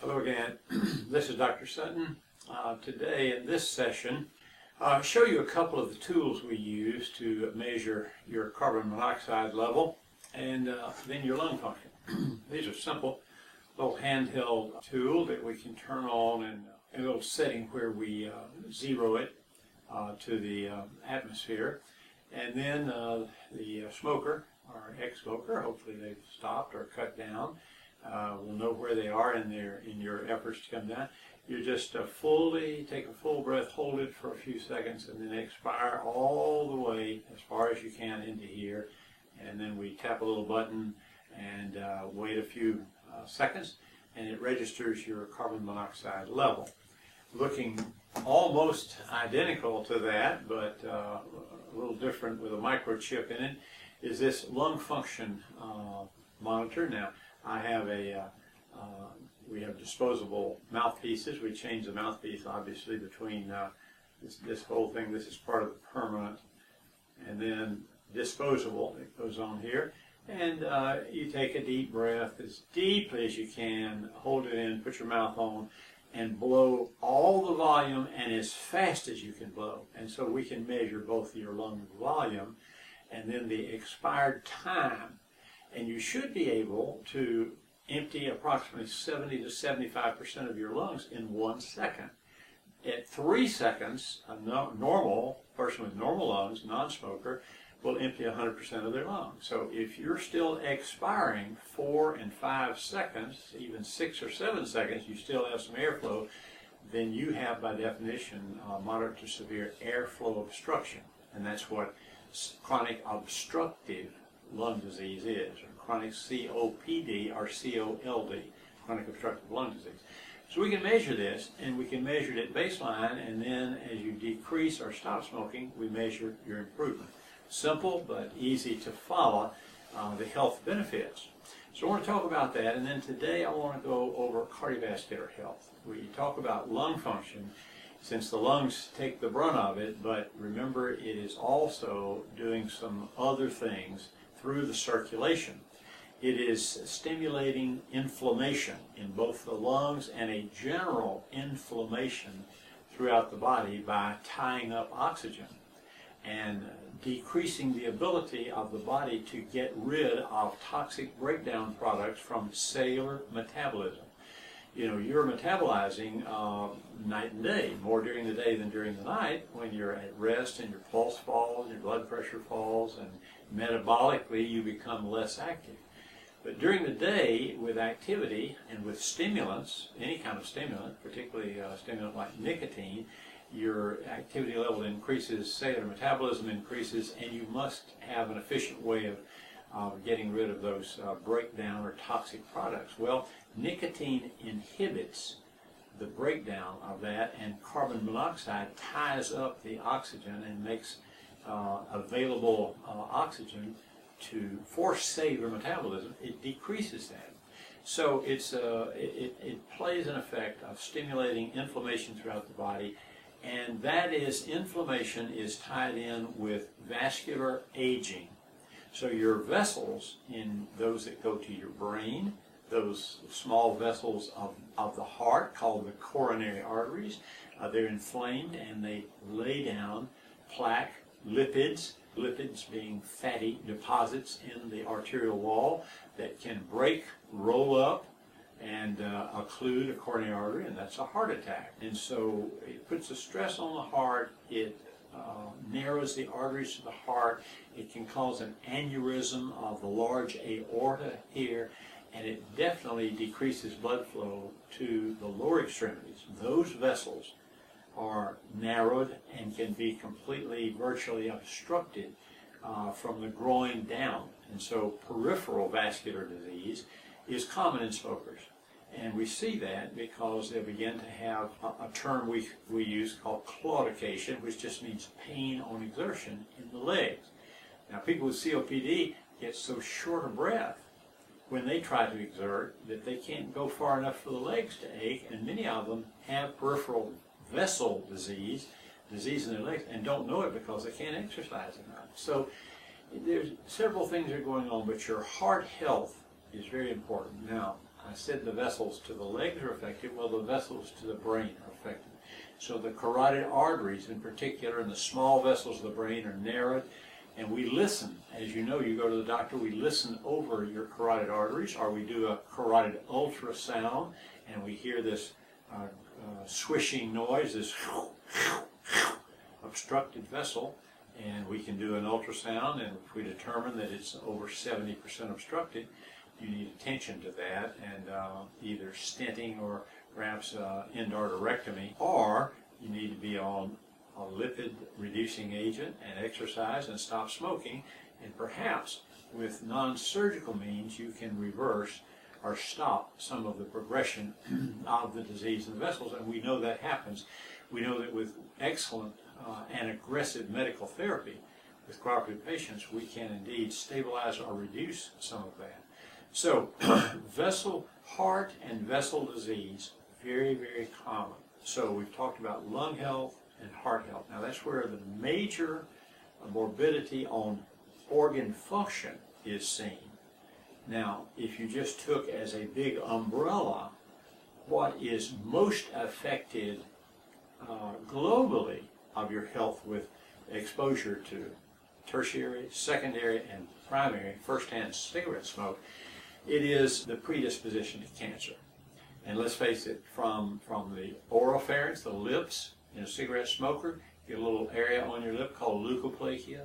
Hello again. This is Dr. Sutton. Today in this session, I'll show you a couple of the tools we use to measure your carbon monoxide level and then your lung function. These are simple little handheld tool that we can turn on in a little setting where we zero it to the atmosphere. And then the smoker or ex-smoker, hopefully they've stopped or cut down, will know where they are in your efforts to come down. You just fully take a full breath, hold it for a few seconds, and then expire all the way as far as you can into here. And then we tap a little button and wait a few seconds, and it registers your carbon monoxide level. Looking almost identical to that, but a little different with a microchip in it, is this lung function monitor. Now, I have we have disposable mouthpieces. We change the mouthpiece, obviously, between this whole thing. This is part of the permanent, and then disposable. It goes on here, and you take a deep breath as deeply as you can, hold it in, put your mouth on, and blow all the volume and as fast as you can blow. And so we can measure both your lung volume and then the expired time. And you should be able to empty approximately 70 to 75% of your lungs in 1 second. At 3 seconds, a normal person with normal lungs, non-smoker, will empty 100% of their lungs. So if you're still expiring 4 and 5 seconds, even 6 or 7 seconds, you still have some airflow, then you have, by definition, moderate to severe airflow obstruction. And that's what chronic obstructive lung disease is, or chronic COPD or COLD, chronic obstructive lung disease. So we can measure this, and we can measure it at baseline, and then as you decrease or stop smoking, we measure your improvement. Simple but easy to follow the health benefits. So I want to talk about that, and then today I want to go over cardiovascular health. We talk about lung function since the lungs take the brunt of it, but remember it is also doing some other things through the circulation. It is stimulating inflammation in both the lungs and a general inflammation throughout the body by tying up oxygen and decreasing the ability of the body to get rid of toxic breakdown products from cellular metabolism. You know, you're metabolizing night and day, more during the day than during the night when you're at rest and your pulse falls, your blood pressure falls, and metabolically you become less active. But during the day, with activity and with stimulants, any kind of stimulant, particularly a stimulant like nicotine, your activity level increases, cellular metabolism increases, and you must have an efficient way of getting rid of those breakdown or toxic products. Well, nicotine inhibits the breakdown of that, and carbon monoxide ties up the oxygen and makes available oxygen for cellular metabolism. It decreases that. So it plays an effect of stimulating inflammation throughout the body, and that is, inflammation is tied in with vascular aging. So your vessels, in those that go to your brain, those small vessels of the heart called the coronary arteries, they're inflamed and they lay down plaque, lipids being fatty deposits in the arterial wall that can break, roll up, and occlude a coronary artery, and that's a heart attack. And so it puts a stress on the heart, it narrows the arteries to the heart, it can cause an aneurysm of the large aorta here, and it definitely decreases blood flow to the lower extremities. Those vessels are narrowed and can be completely, virtually obstructed from the groin down. And so peripheral vascular disease is common in smokers. And we see that because they begin to have a term we use called claudication, which just means pain on exertion in the legs. Now, people with COPD get so short of breath when they try to exert that they can't go far enough for the legs to ache, and many of them have peripheral vessel disease in their legs, and don't know it because they can't exercise enough. So there's several things that are going on, but your heart health is very important. Now, I said the vessels to the legs are affected. Well, the vessels to the brain are affected. So the carotid arteries in particular and the small vessels of the brain are narrowed. And we listen. As you know, you go to the doctor, we listen over your carotid arteries, or we do a carotid ultrasound, and we hear this swishing noise, this obstructed vessel, and we can do an ultrasound, and if we determine that it's over 70% obstructed, you need attention to that, and either stenting or perhaps endarterectomy, or you need to be on a lipid reducing agent and exercise and stop smoking, and perhaps with non-surgical means you can reverse or stop some of the progression of the disease in the vessels, and we know that happens. We know that with excellent and aggressive medical therapy with cooperative patients, we can indeed stabilize or reduce some of that. So heart and vessel disease, very, very common. So we've talked about lung health and heart health. Now that's where the major morbidity on organ function is seen. Now, if you just took as a big umbrella what is most affected globally of your health with exposure to tertiary, secondary, and primary first-hand cigarette smoke, it is the predisposition to cancer. And let's face it, from the oropharynx, the lips, in a cigarette smoker, you get a little area on your lip called leukoplakia,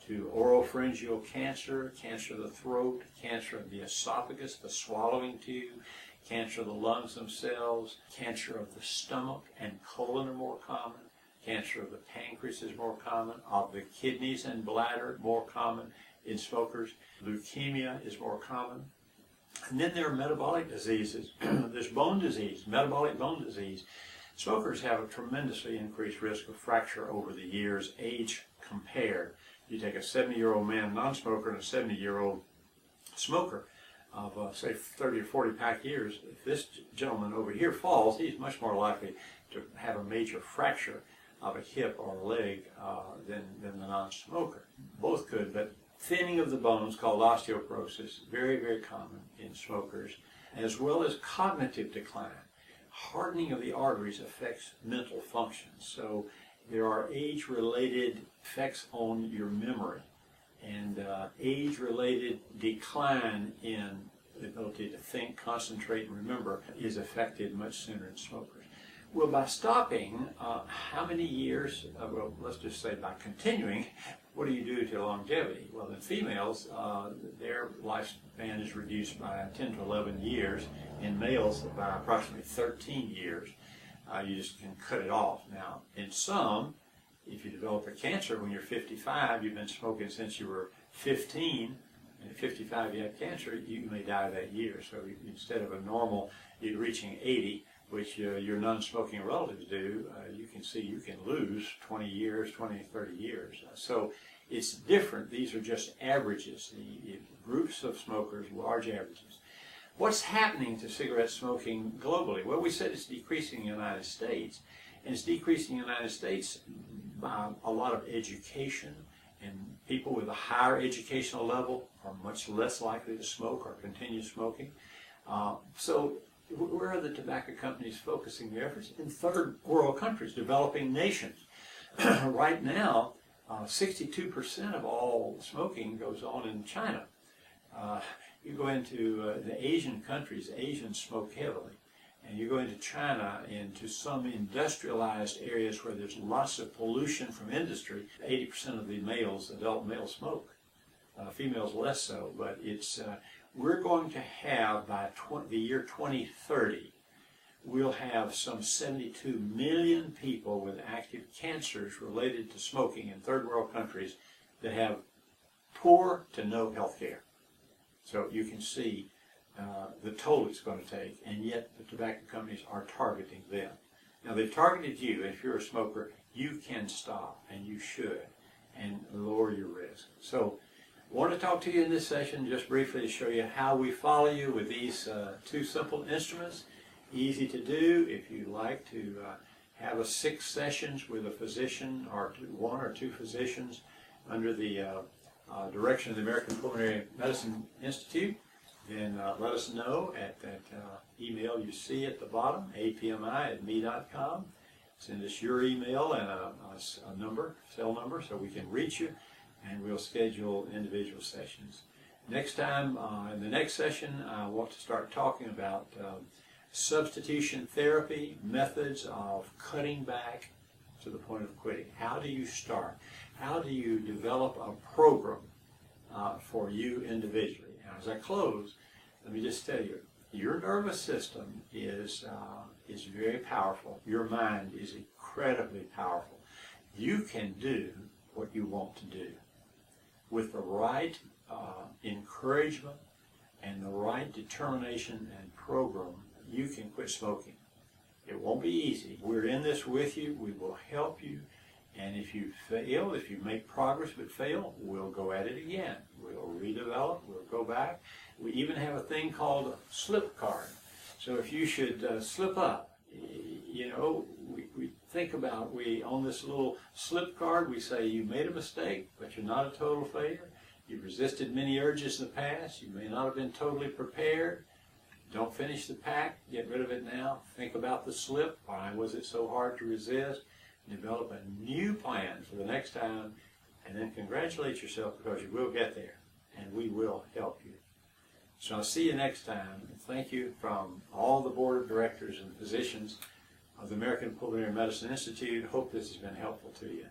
to oropharyngeal cancer, cancer of the throat, cancer of the esophagus, the swallowing tube, cancer of the lungs themselves, cancer of the stomach and colon are more common, cancer of the pancreas is more common, of the kidneys and bladder more common in smokers, leukemia is more common. And then there are metabolic diseases. There's bone disease, metabolic bone disease. Smokers have a tremendously increased risk of fracture over the years, age compared. You take a 70-year-old man, non-smoker, and a 70-year-old smoker of, say, 30 or 40 pack years. If this gentleman over here falls, he's much more likely to have a major fracture of a hip or a leg than the non-smoker. Both could, but thinning of the bones, called osteoporosis, very, very common in smokers, as well as cognitive decline. Hardening of the arteries affects mental function. So there are age-related effects on your memory, and age-related decline in the ability to think, concentrate, and remember is affected much sooner in smokers. Well, by stopping, how many years, well, let's just say by continuing, what do you do to longevity? Well, in females, their lifespan is reduced by 10 to 11 years. In males, by approximately 13 years. You just can cut it off. Now, in some, if you develop a cancer when you're 55, you've been smoking since you were 15, and at 55 you have cancer, you may die that year. So instead of a normal, you're reaching 80, which your non-smoking relatives do, you can see you can lose 20 years, 20, 30 years. So it's different. These are just averages, the groups of smokers, large averages. What's happening to cigarette smoking globally? Well, we said it's decreasing in the United States, and it's decreasing in the United States by a lot of education, and people with a higher educational level are much less likely to smoke or continue smoking. So where are the tobacco companies focusing their efforts? In third world countries, developing nations. Right now, 62% of all smoking goes on in China. You go into the Asian countries, Asians smoke heavily. And you go into China, into some industrialized areas where there's lots of pollution from industry, 80% of the males, adult males, smoke. Females less so, but it's, we're going to have, by the year 2030, we'll have some 72 million people with active cancers related to smoking in third world countries that have poor to no health care. So you can see the toll it's going to take, and yet the tobacco companies are targeting them. Now they've targeted you, and if you're a smoker, you can stop, and you should, and lower your risk. So I want to talk to you in this session just briefly to show you how we follow you with these two simple instruments. Easy to do if you like to have 6 sessions with a physician or 1 or 2 physicians under the direction of the American Pulmonary Medicine Institute. then let us know at that email you see at the bottom, apmi@me.com. Send us your email and a number, cell number, so we can reach you, and we'll schedule individual sessions. Next time, in the next session, I want to start talking about substitution therapy, methods of cutting back to the point of quitting. How do you start? How do you develop a program for you individually? Now, as I close, let me just tell you, your nervous system is very powerful. Your mind is incredibly powerful. You can do what you want to do. With the right encouragement and the right determination and program, you can quit smoking. It won't be easy. We're in this with you. We will help you. And if you fail, if you make progress but fail, we'll go at it again. We'll redevelop. We'll go back. We even have a thing called a slip card. So if you should slip up, you know, we think about, on this little slip card, we say you made a mistake, but you're not a total failure. You've resisted many urges in the past. You may not have been totally prepared. Don't finish the pack. Get rid of it now. Think about the slip. Why was it so hard to resist? Develop a new plan for the next time, and then congratulate yourself, because you will get there, and we will help you. So I'll see you next time. Thank you from all the board of directors and physicians of the American Pulmonary Medicine Institute. Hope this has been helpful to you.